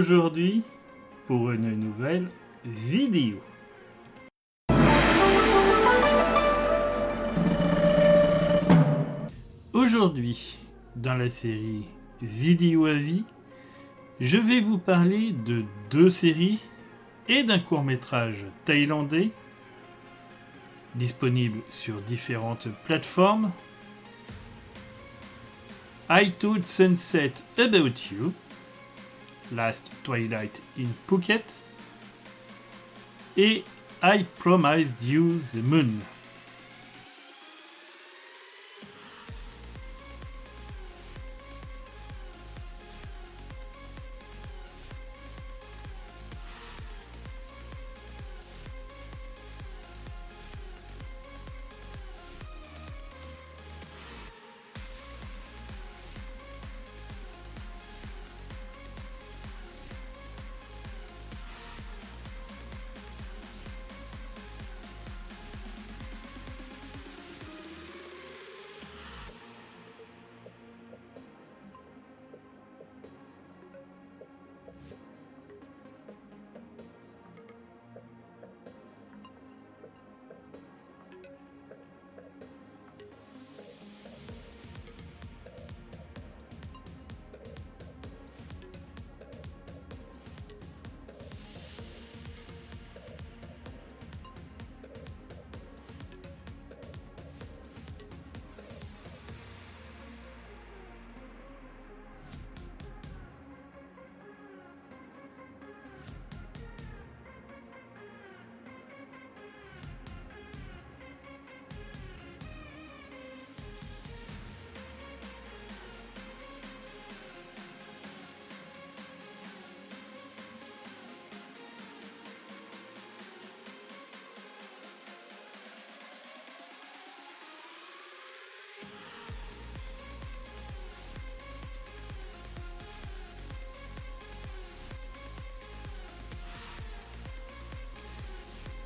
aujourd'hui pour une nouvelle vidéo. Aujourd'hui, dans la série Vidéo à vie, je vais vous parler de deux séries et d'un court-métrage thaïlandais disponible sur différentes plateformes. I Told Sunset About You, Last Twilight in Phuket et I Promised You the Moon.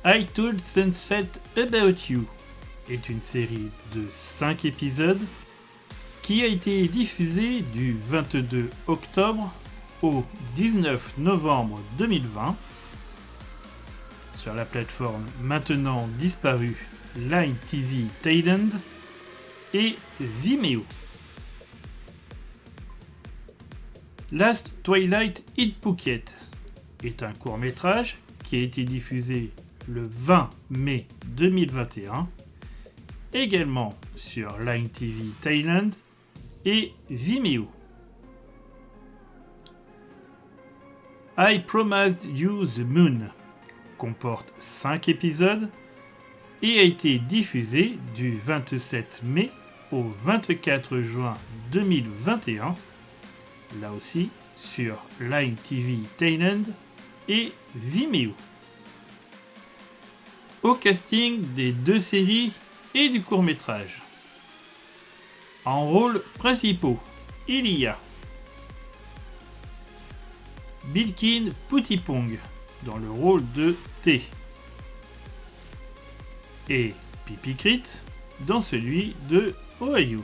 I Told Sunset About You est une série de 5 épisodes qui a été diffusée du 22 octobre au 19 novembre 2020 sur la plateforme maintenant disparue Line TV Thailand et Vimeo. Last Twilight in Phuket est un court-métrage qui a été diffusé le 20 mai 2021, également sur Line TV Thailand et Vimeo. I Promised You the Moon comporte 5 épisodes et a été diffusé du 27 mai au 24 juin 2021, là aussi sur Line TV Thailand et Vimeo. Au casting des deux séries et du court-métrage. En rôles principaux, il y a Bilkin Putipong dans le rôle de T et Pipikrit dans celui de Ohio.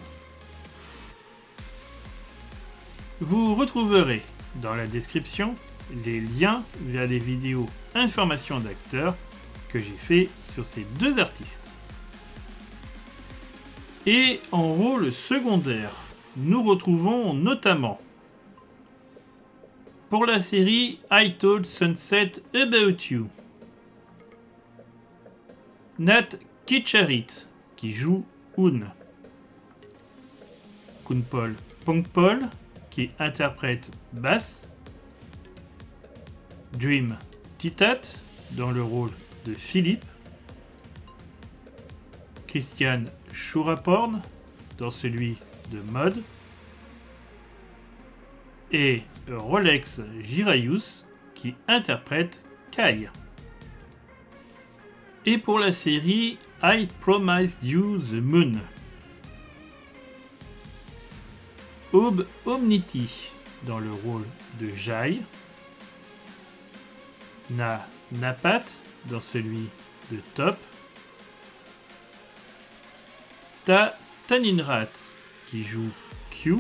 Vous retrouverez dans la description les liens vers les vidéos informations d'acteurs que j'ai fait sur ces deux artistes. Et en rôle secondaire, nous retrouvons notamment pour la série I Told Sunset About You, Nat Kitcharit qui joue Un, Kunpol Pongpol qui interprète Bass, Dream Titat dans le rôle de Philippe, Christian Shuraporn dans celui de Mode et Rolex Girayus qui interprète Kai. Et pour la série I Promised You the Moon, Aube Omniti dans le rôle de Jai, Na Napat dans celui de Top, Ta Taninrat qui joue Q,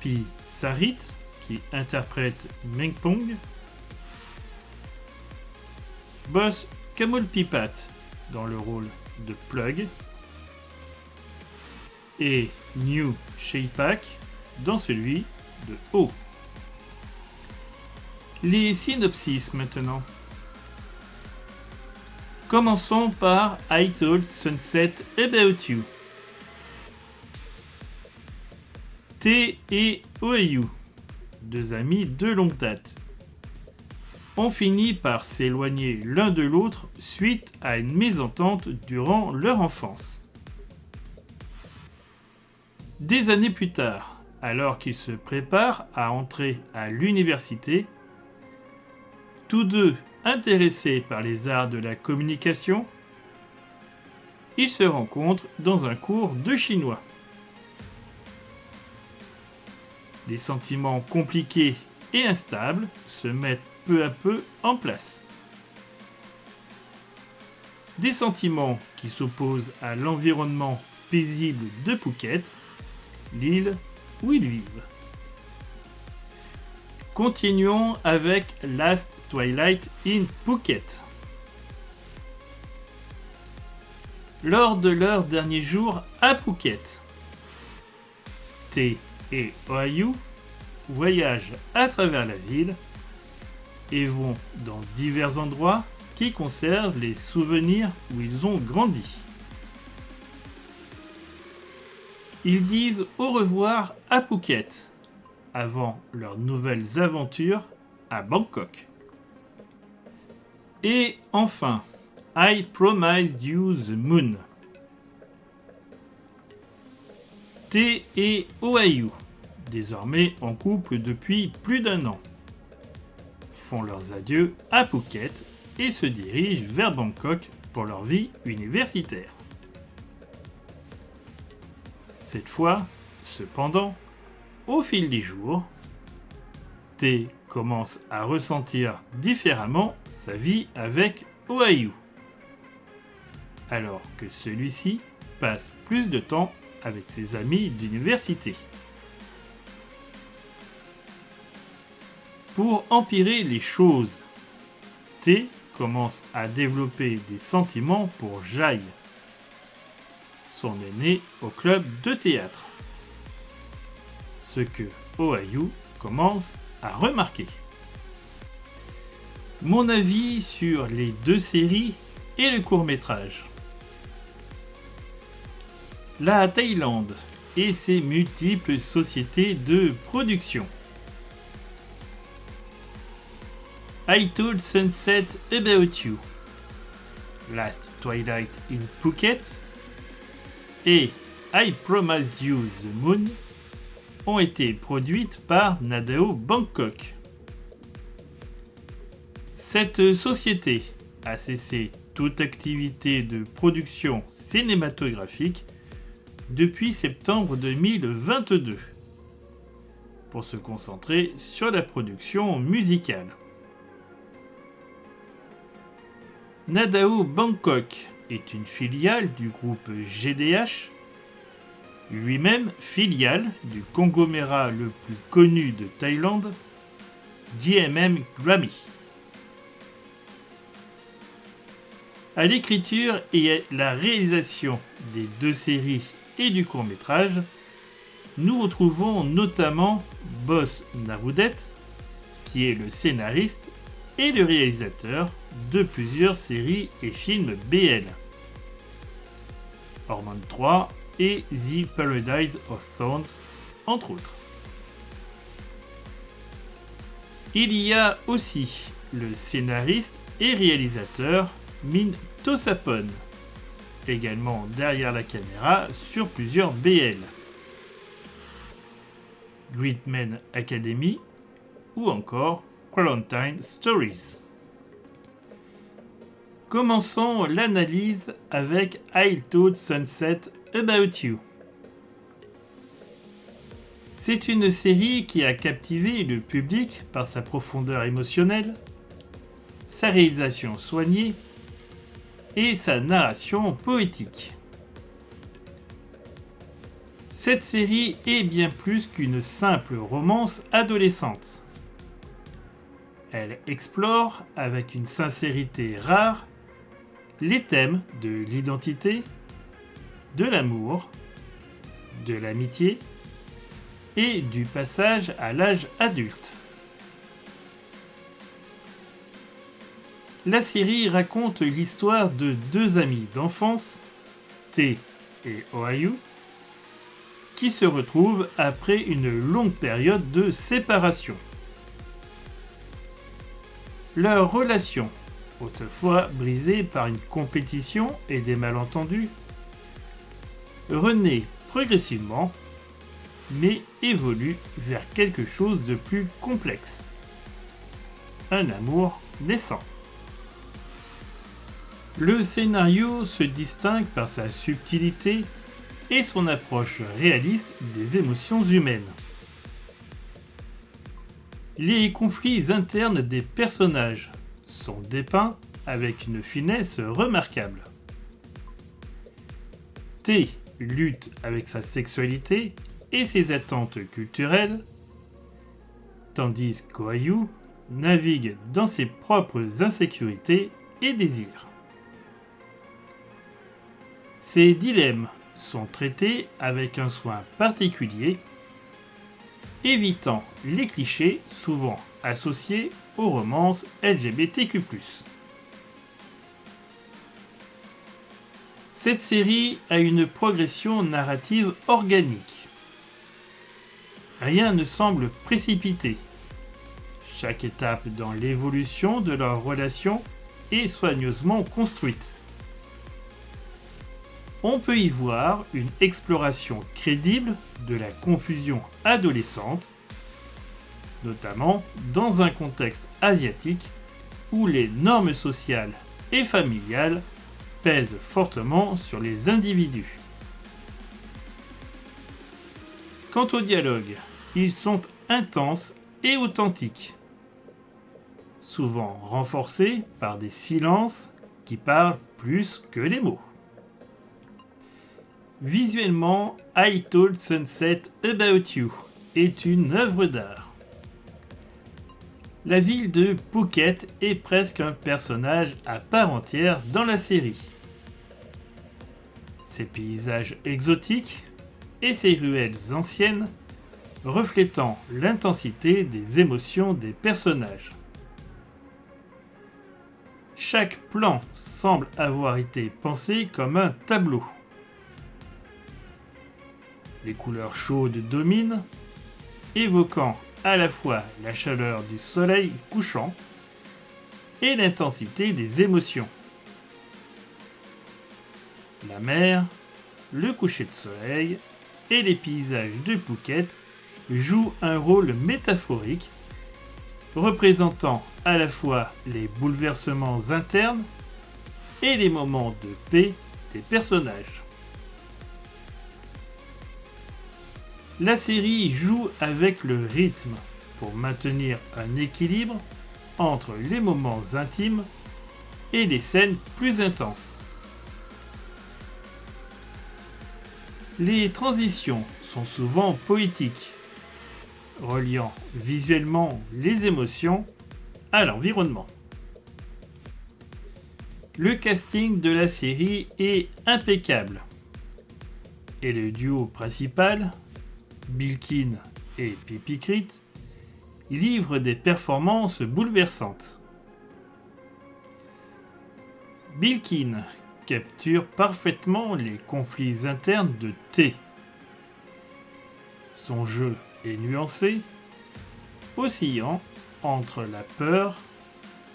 puis Sarit qui interprète Meng Pong, Boss Kamulpipat dans le rôle de Plug et New Sheipak dans celui de O. Les synopsis maintenant. Commençons par I Told Sunset About You. T et Oayu, deux amis de longue date, ont fini par s'éloigner l'un de l'autre suite à une mésentente durant leur enfance. Des années plus tard, alors qu'ils se préparent à entrer à l'université, tous deux intéressés par les arts de la communication, ils se rencontrent dans un cours de chinois. Des sentiments compliqués et instables se mettent peu à peu en place. Des sentiments qui s'opposent à l'environnement paisible de Phuket, l'île où ils vivent. Continuons avec Last Twilight in Phuket. Lors de leur dernier jour à Phuket, T et Oayu voyagent à travers la ville et vont dans divers endroits qui conservent les souvenirs où ils ont grandi. Ils disent au revoir à Phuket avant leurs nouvelles aventures à Bangkok. Et enfin, I Promised You the Moon. T et Oayu, désormais en couple depuis plus d'1 an, font leurs adieux à Phuket et se dirigent vers Bangkok pour leur vie universitaire. Cette fois, cependant, au fil des jours, T commence à ressentir différemment sa vie avec Oayu, alors que celui-ci passe plus de temps avec ses amis d'université. Pour empirer les choses, T commence à développer des sentiments pour Jai, son aîné au club de théâtre. Ce que Oayu commence à remarquer. Mon avis sur les deux séries et le court-métrage. La Thaïlande et ses multiples sociétés de production. I Told Sunset About You, Last Twilight in Phuket et I Promised You the Moon ont été produites par Nadao Bangkok. Cette société a cessé toute activité de production cinématographique depuis septembre 2022 pour se concentrer sur la production musicale. Nadao Bangkok est une filiale du groupe GDH, lui-même filiale du conglomérat le plus connu de Thaïlande, GMM Grammy. À l'écriture et à la réalisation des deux séries et du court-métrage, nous retrouvons notamment Boss Narudet, qui est le scénariste et le réalisateur de plusieurs séries et films BL. Hormone 3 et The Paradise of Thorns, entre autres. Il y a aussi le scénariste et réalisateur Min Tosapon, également derrière la caméra sur plusieurs BL. Gridman Academy ou encore Quarantine Stories. Commençons l'analyse avec I Told Sunset About You. C'est une série qui a captivé le public par sa profondeur émotionnelle, sa réalisation soignée et sa narration poétique. Cette série est bien plus qu'une simple romance adolescente. Elle explore, avec une sincérité rare, les thèmes de l'identité, de l'amour, de l'amitié et du passage à l'âge adulte. La série raconte l'histoire de deux amis d'enfance, T et Ohio, qui se retrouvent après une longue période de séparation. Leur relation, autrefois brisée par une compétition et des malentendus, renaît progressivement, mais évolue vers quelque chose de plus complexe. Un amour naissant. Le scénario se distingue par sa subtilité et son approche réaliste des émotions humaines. Les conflits internes des personnages sont dépeints avec une finesse remarquable. T lutte avec sa sexualité et ses attentes culturelles, tandis qu'Ohio navigue dans ses propres insécurités et désirs. Ces dilemmes sont traités avec un soin particulier, évitant les clichés souvent associés aux romances LGBTQ+. Cette série a une progression narrative organique. Rien ne semble précipité. Chaque étape dans l'évolution de leur relation est soigneusement construite. On peut y voir une exploration crédible de la confusion adolescente, notamment dans un contexte asiatique où les normes sociales et familiales pèsent fortement sur les individus. Quant aux dialogues, ils sont intenses et authentiques, souvent renforcés par des silences qui parlent plus que les mots. Visuellement, I Told Sunset About You est une œuvre d'art. La ville de Phuket est presque un personnage à part entière dans la série. Ses paysages exotiques et ses ruelles anciennes reflétant l'intensité des émotions des personnages. Chaque plan semble avoir été pensé comme un tableau. Les couleurs chaudes dominent, évoquant à la fois la chaleur du soleil couchant et l'intensité des émotions. La mer, le coucher de soleil et les paysages de Phuket jouent un rôle métaphorique, représentant à la fois les bouleversements internes et les moments de paix des personnages. La série joue avec le rythme pour maintenir un équilibre entre les moments intimes et les scènes plus intenses. Les transitions sont souvent poétiques, reliant visuellement les émotions à l'environnement. Le casting de la série est impeccable et le duo principal, Bilkin et Pippi Crit, livrent des performances bouleversantes. Bilkin capture parfaitement les conflits internes de T. Son jeu est nuancé, oscillant entre la peur,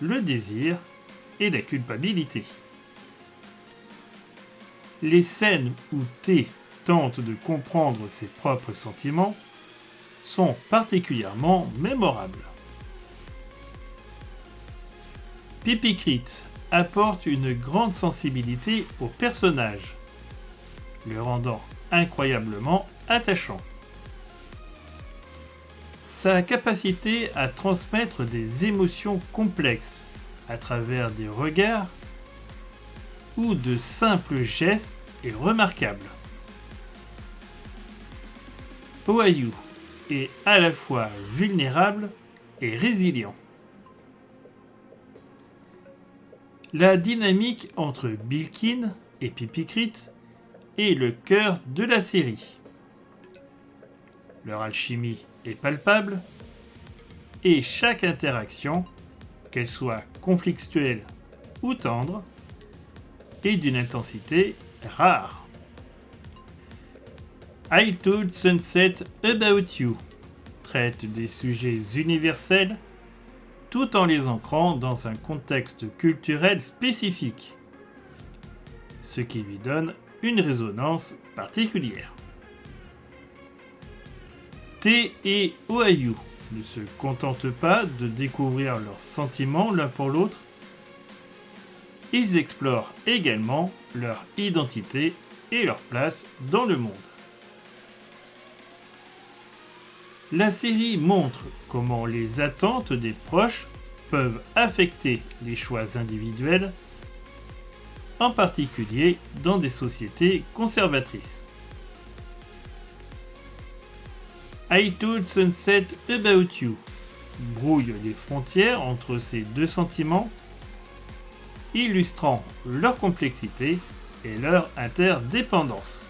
le désir et la culpabilité. Les scènes où T tente de comprendre ses propres sentiments sont particulièrement mémorables. Pippi Crit apporte une grande sensibilité au personnage, le rendant incroyablement attachant. Sa capacité à transmettre des émotions complexes à travers des regards ou de simples gestes est remarquable. Oayu est à la fois vulnérable et résilient. La dynamique entre Bilkin et Pipikrit est le cœur de la série. Leur alchimie est palpable et chaque interaction, qu'elle soit conflictuelle ou tendre, est d'une intensité rare. I Told Sunset About You traite des sujets universels tout en les ancrant dans un contexte culturel spécifique, ce qui lui donne une résonance particulière. T et Oayu ne se contentent pas de découvrir leurs sentiments l'un pour l'autre, ils explorent également leur identité et leur place dans le monde. La série montre comment les attentes des proches peuvent affecter les choix individuels, en particulier dans des sociétés conservatrices. I Told Sunset About You brouille les frontières entre ces deux sentiments, illustrant leur complexité et leur interdépendance.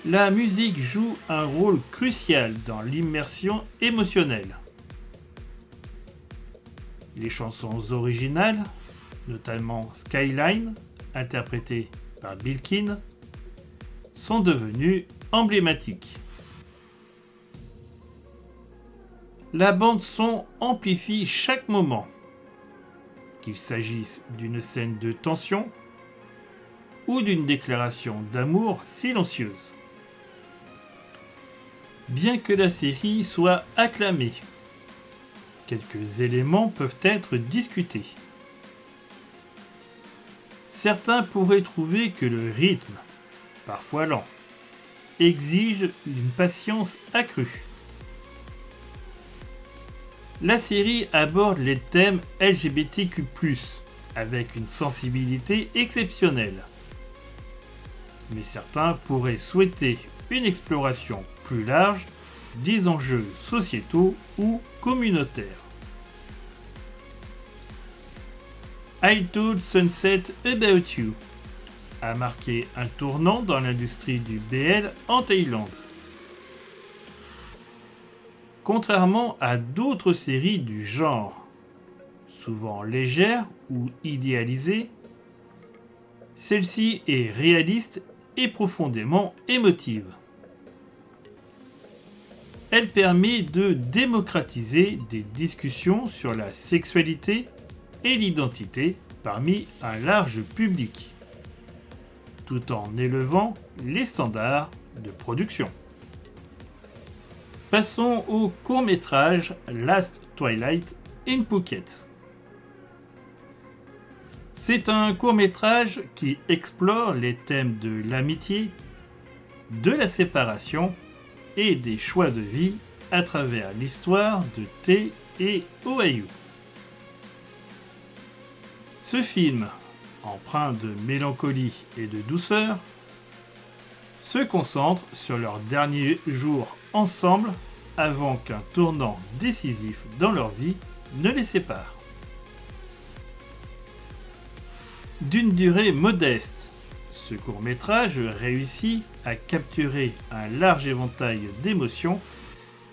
La musique joue un rôle crucial dans l'immersion émotionnelle. Les chansons originales, notamment Skyline, interprétée par Bilkin, sont devenues emblématiques. La bande-son amplifie chaque moment, qu'il s'agisse d'une scène de tension ou d'une déclaration d'amour silencieuse. Bien que la série soit acclamée, quelques éléments peuvent être discutés. Certains pourraient trouver que le rythme, parfois lent, exige une patience accrue. La série aborde les thèmes LGBTQ+, avec une sensibilité exceptionnelle. Mais certains pourraient souhaiter une exploration plus large des enjeux sociétaux ou communautaires. I Told Sunset About You a marqué un tournant dans l'industrie du BL en Thaïlande. Contrairement à d'autres séries du genre, souvent légères ou idéalisées, celle-ci est réaliste et profondément émotive. Elle permet de démocratiser des discussions sur la sexualité et l'identité parmi un large public, tout en élevant les standards de production. Passons au court-métrage Last Twilight in Phuket. C'est un court-métrage qui explore les thèmes de l'amitié, de la séparation et des choix de vie à travers l'histoire de T et Oayu. Ce film, empreint de mélancolie et de douceur, se concentre sur leurs derniers jours ensemble avant qu'un tournant décisif dans leur vie ne les sépare. D'une durée modeste, ce court-métrage réussit à capturer un large éventail d'émotions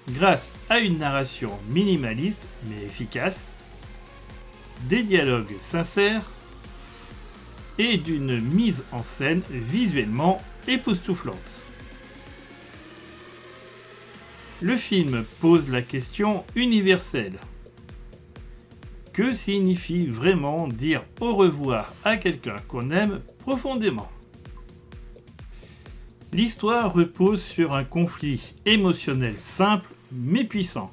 grâce à une narration minimaliste mais efficace, des dialogues sincères et d'une mise en scène visuellement époustouflante. Le film pose la question universelle. Que signifie vraiment dire au revoir à quelqu'un qu'on aime profondément ? L'histoire repose sur un conflit émotionnel simple mais puissant.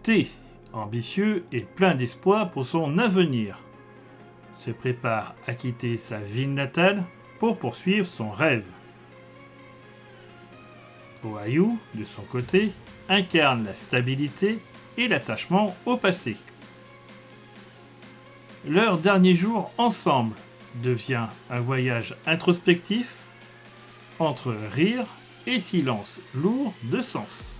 T, ambitieux et plein d'espoir pour son avenir, se prépare à quitter sa ville natale pour poursuivre son rêve. Oayu, de son côté, incarne la stabilité et l'attachement au passé. Leurs derniers jours ensemble devient un voyage introspectif entre rire et silence lourd de sens.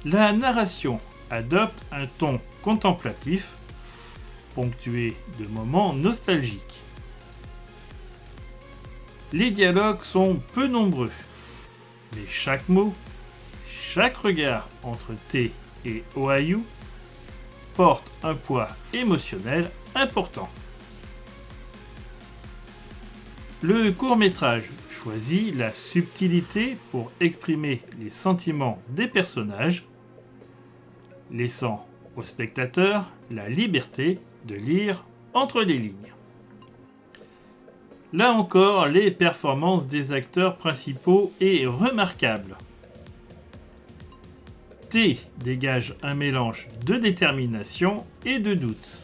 La narration adopte un ton contemplatif, ponctué de moments nostalgiques. Les dialogues sont peu nombreux, mais chaque mot, chaque regard entre T et Oayu porte un poids émotionnel important. Le court-métrage choisit la subtilité pour exprimer les sentiments des personnages, laissant au spectateur la liberté de lire entre les lignes. Là encore, les performances des acteurs principaux est remarquable. T dégage un mélange de détermination et de doute.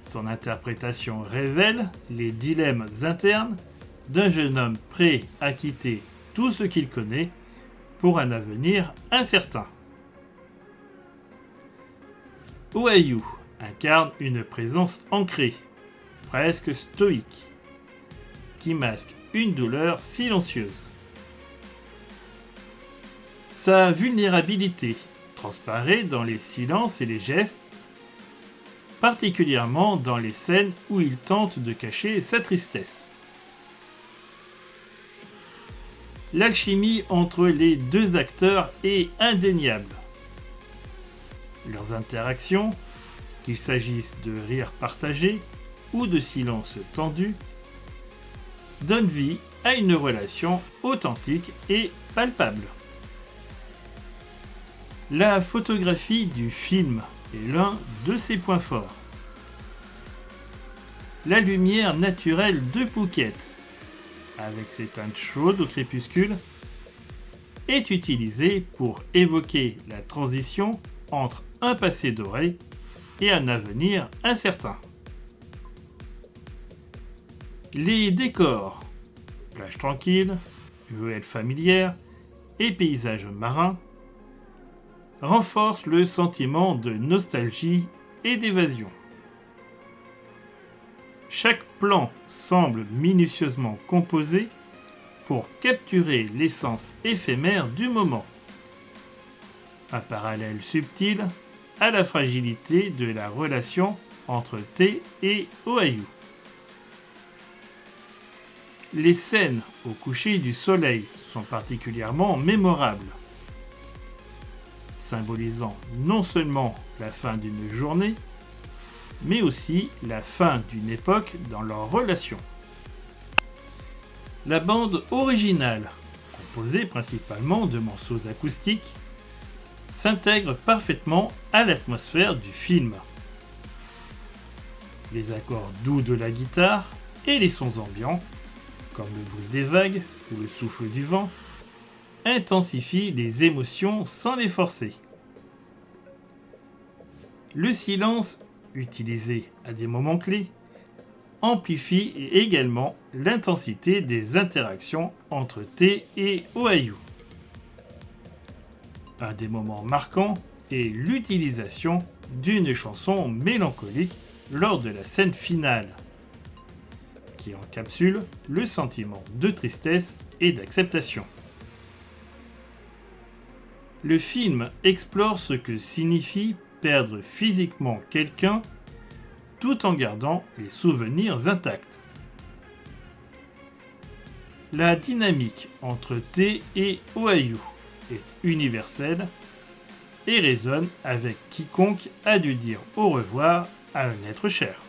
Son interprétation révèle les dilemmes internes d'un jeune homme prêt à quitter tout ce qu'il connaît pour un avenir incertain. Oayu incarne une présence ancrée, presque stoïque, qui masque une douleur silencieuse. Sa vulnérabilité transparaît dans les silences et les gestes, particulièrement dans les scènes où il tente de cacher sa tristesse. L'alchimie entre les deux acteurs est indéniable. Leurs interactions, qu'il s'agisse de rires partagés ou de silence tendu, donnent vie à une relation authentique et palpable. La photographie du film est l'un de ses points forts. La lumière naturelle de Phuket, avec ses teintes chaudes au crépuscule, est utilisée pour évoquer la transition entre un passé doré et un avenir incertain. Les décors, plage tranquille, ruelles familières et paysages marins, renforcent le sentiment de nostalgie et d'évasion. Chaque plan semble minutieusement composé pour capturer l'essence éphémère du moment. Un parallèle subtil à la fragilité de la relation entre T et Oayu. Les scènes au coucher du soleil sont particulièrement mémorables, symbolisant non seulement la fin d'une journée, mais aussi la fin d'une époque dans leur relation. La bande originale, composée principalement de morceaux acoustiques, s'intègre parfaitement à l'atmosphère du film. Les accords doux de la guitare et les sons ambiants, comme le bruit des vagues ou le souffle du vent, intensifient les émotions sans les forcer. Le silence, utilisé à des moments clés, amplifie également l'intensité des interactions entre T et Oayu. Un des moments marquants est l'utilisation d'une chanson mélancolique lors de la scène finale, qui encapsule le sentiment de tristesse et d'acceptation. Le film explore ce que signifie perdre physiquement quelqu'un tout en gardant les souvenirs intacts. La dynamique entre T et Oayu est universelle et résonne avec quiconque a dû dire au revoir à un être cher.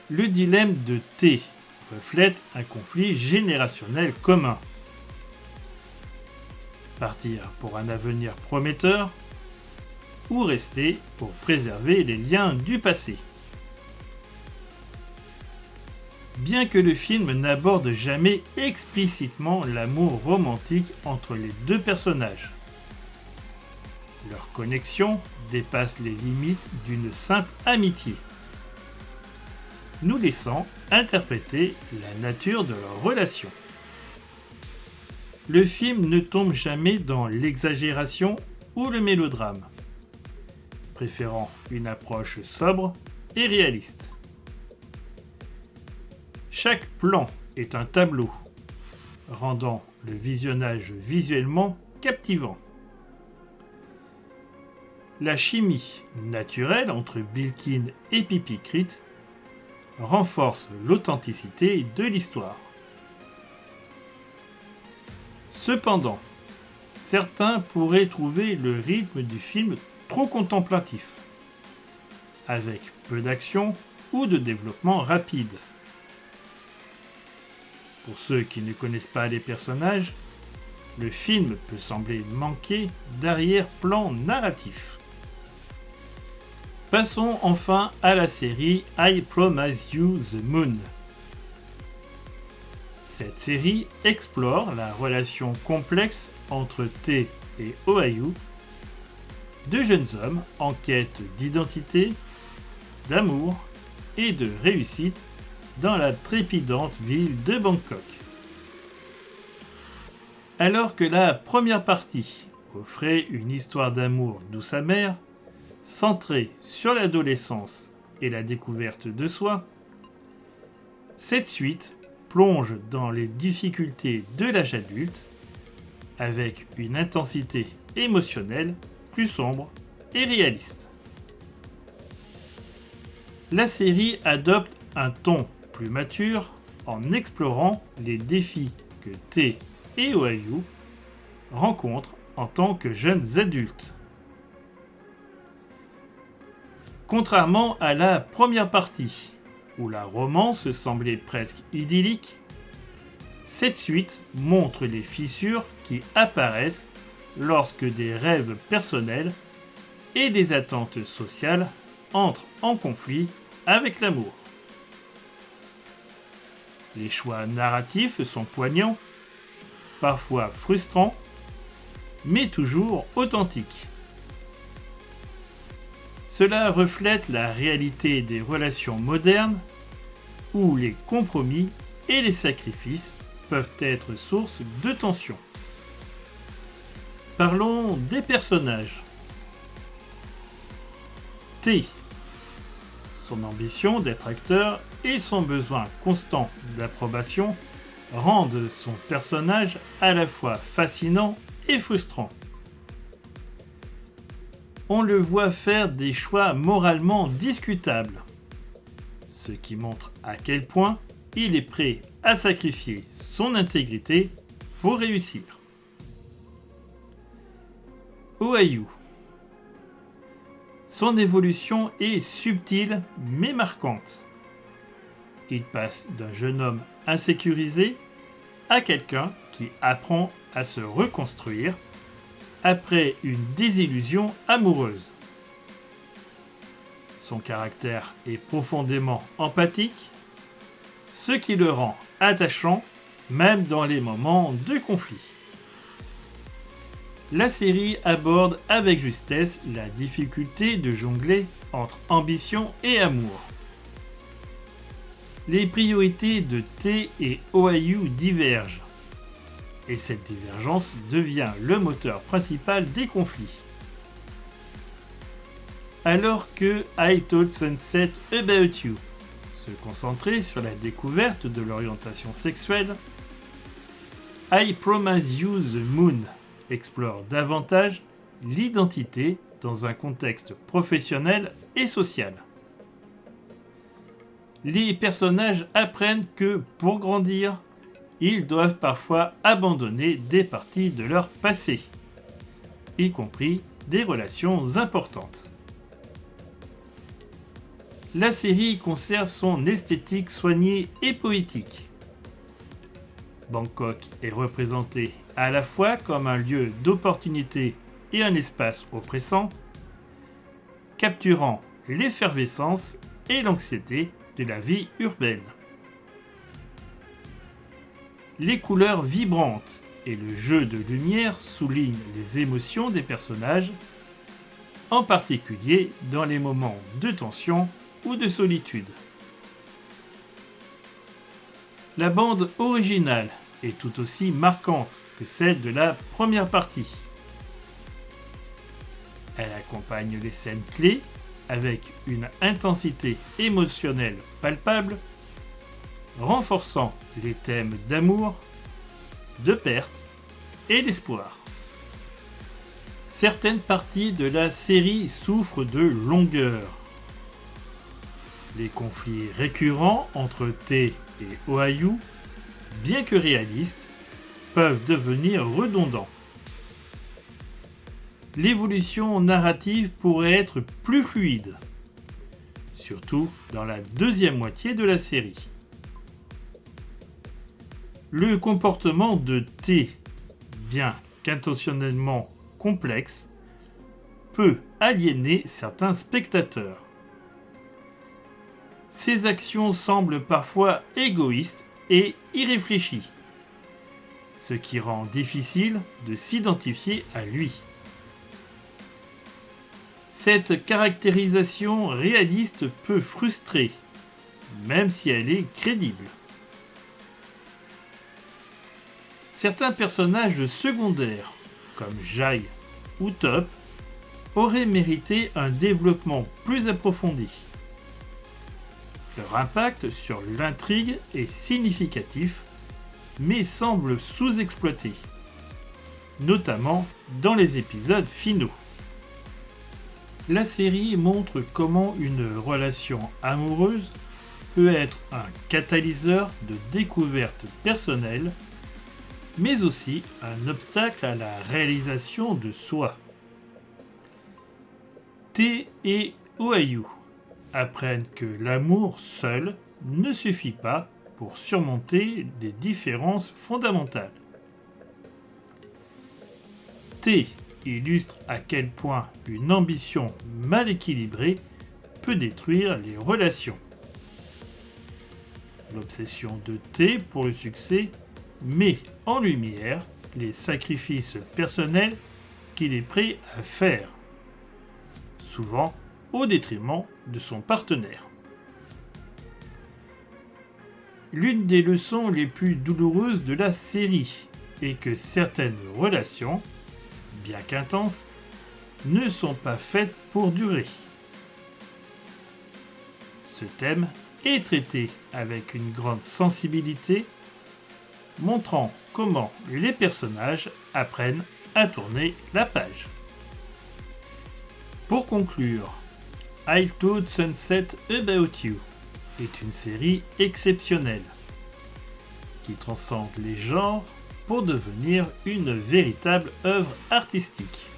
Le dilemme de T reflète un conflit générationnel commun. Partir pour un avenir prometteur ou rester pour préserver les liens du passé. Bien que le film n'aborde jamais explicitement l'amour romantique entre les deux personnages, leur connexion dépasse les limites d'une simple amitié, nous laissant interpréter la nature de leur relation. Le film ne tombe jamais dans l'exagération ou le mélodrame, préférant une approche sobre et réaliste. Chaque plan est un tableau, rendant le visionnage visuellement captivant. La chimie naturelle entre Bilkin et Pipikrit renforce l'authenticité de l'histoire. Cependant, certains pourraient trouver le rythme du film trop contemplatif, avec peu d'action ou de développement rapide. Pour ceux qui ne connaissent pas les personnages, le film peut sembler manquer d'arrière-plan narratif. Passons enfin à la série I Promise You the Moon. Cette série explore la relation complexe entre T et Oayu, deux jeunes hommes en quête d'identité, d'amour et de réussite dans la trépidante ville de Bangkok. Alors que la première partie offrait une histoire d'amour douce amère, centrée sur l'adolescence et la découverte de soi, cette suite plonge dans les difficultés de l'âge adulte avec une intensité émotionnelle plus sombre et réaliste. La série adopte un ton plus mature en explorant les défis que T et Oayu rencontrent en tant que jeunes adultes. Contrairement à la première partie, où la romance semblait presque idyllique, cette suite montre les fissures qui apparaissent lorsque des rêves personnels et des attentes sociales entrent en conflit avec l'amour. Les choix narratifs sont poignants, parfois frustrants, mais toujours authentiques. Cela reflète la réalité des relations modernes où les compromis et les sacrifices peuvent être source de tension. Parlons des personnages. T. Son ambition d'être acteur et son besoin constant d'approbation rendent son personnage à la fois fascinant et frustrant. On le voit faire des choix moralement discutables, ce qui montre à quel point il est prêt à sacrifier son intégrité pour réussir. Oayu. Son évolution est subtile mais marquante. Il passe d'un jeune homme insécurisé à quelqu'un qui apprend à se reconstruire après une désillusion amoureuse. Son caractère est profondément empathique, ce qui le rend attachant même dans les moments de conflit. La série aborde avec justesse la difficulté de jongler entre ambition et amour. Les priorités de T et Oayu divergent, et cette divergence devient le moteur principal des conflits. Alors que I Thought Sunset About You se concentrait sur la découverte de l'orientation sexuelle, I Promise You the Moon explore davantage l'identité dans un contexte professionnel et social. Les personnages apprennent que, pour grandir, ils doivent parfois abandonner des parties de leur passé, y compris des relations importantes. La série conserve son esthétique soignée et poétique. Bangkok est représenté à la fois comme un lieu d'opportunité et un espace oppressant, capturant l'effervescence et l'anxiété de la vie urbaine. Les couleurs vibrantes et le jeu de lumière soulignent les émotions des personnages, en particulier dans les moments de tension ou de solitude. La bande originale est tout aussi marquante que celle de la première partie. Elle accompagne les scènes clés avec une intensité émotionnelle palpable, renforçant les thèmes d'amour, de perte et d'espoir. Certaines parties de la série souffrent de longueur. Les conflits récurrents entre T et Oayu, bien que réalistes, peuvent devenir redondants. L'évolution narrative pourrait être plus fluide, surtout dans la deuxième moitié de la série. Le comportement de T, bien qu'intentionnellement complexe, peut aliéner certains spectateurs. Ses actions semblent parfois égoïstes et irréfléchies, ce qui rend difficile de s'identifier à lui. Cette caractérisation réaliste peut frustrer, même si elle est crédible. Certains personnages secondaires, comme Jai ou Top, auraient mérité un développement plus approfondi. Leur impact sur l'intrigue est significatif, mais semble sous-exploité, notamment dans les épisodes finaux. La série montre comment une relation amoureuse peut être un catalyseur de découverte personnelle, mais aussi un obstacle à la réalisation de soi. T et Oayu apprennent que l'amour seul ne suffit pas pour surmonter des différences fondamentales. T illustre à quel point une ambition mal équilibrée peut détruire les relations. L'obsession de T pour le succès met en lumière les sacrifices personnels qu'il est prêt à faire, souvent au détriment de son partenaire. L'une des leçons les plus douloureuses de la série est que certaines relations, bien qu'intenses, ne sont pas faites pour durer. Ce thème est traité avec une grande sensibilité, montrant comment les personnages apprennent à tourner la page. Pour conclure, I Thought Sunset About You est une série exceptionnelle qui transcende les genres pour devenir une véritable œuvre artistique.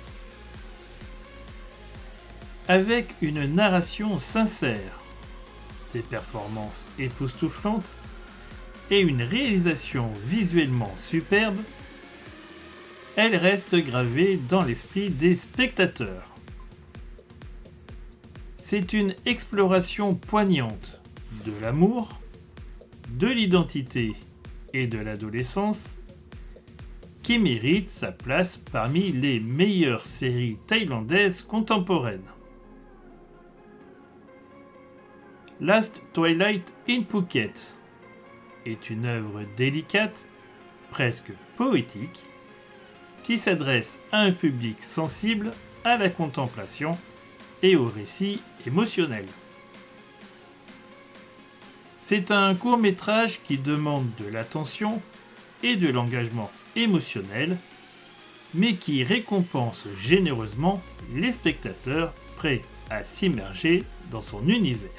Avec une narration sincère, des performances époustouflantes et une réalisation visuellement superbe, elle reste gravée dans l'esprit des spectateurs. C'est une exploration poignante de l'amour, de l'identité et de l'adolescence qui mérite sa place parmi les meilleures séries thaïlandaises contemporaines. Last Twilight in Phuket est une œuvre délicate, presque poétique, qui s'adresse à un public sensible à la contemplation et au récit émotionnel. C'est un court-métrage qui demande de l'attention et de l'engagement émotionnel, mais qui récompense généreusement les spectateurs prêts à s'immerger dans son univers.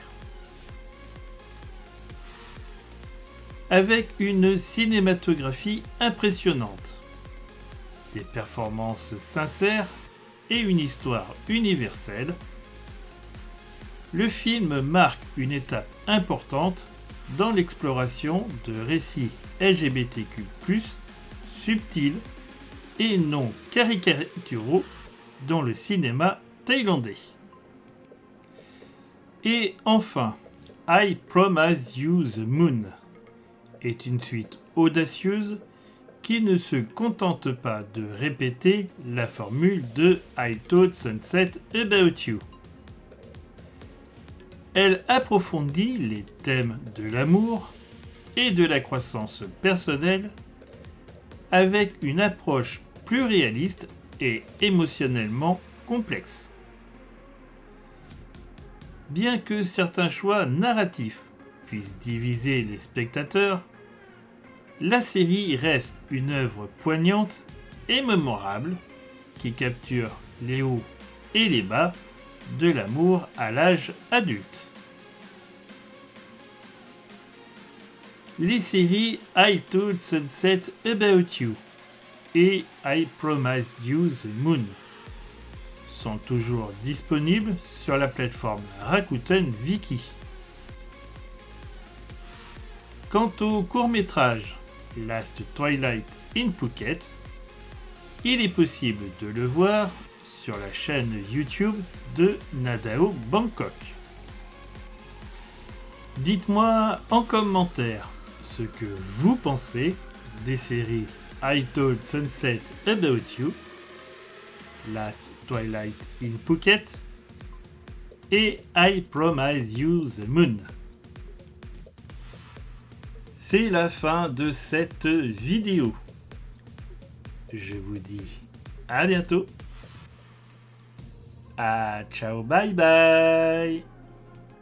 Avec une cinématographie impressionnante, des performances sincères et une histoire universelle, le film marque une étape importante dans l'exploration de récits LGBTQ+, subtils et non caricaturaux dans le cinéma thaïlandais. Et enfin, I Promise You the Moon est une suite audacieuse qui ne se contente pas de répéter la formule de I Thought Sunset About You. Elle approfondit les thèmes de l'amour et de la croissance personnelle avec une approche plus réaliste et émotionnellement complexe. Bien que certains choix narratifs puissent diviser les spectateurs, la série reste une œuvre poignante et mémorable qui capture les hauts et les bas de l'amour à l'âge adulte. Les séries I Told Sunset About You et I Promised You the Moon sont toujours disponibles sur la plateforme Rakuten Viki. Quant au court-métrage Last Twilight in Phuket, il est possible de le voir sur la chaîne YouTube de Nadao Bangkok. Dites-moi en commentaire ce que vous pensez des séries I Told Sunset About You, Last Twilight in Phuket et I Promise You the Moon. C'est la fin de cette vidéo. Je vous dis à bientôt. Ciao, bye bye.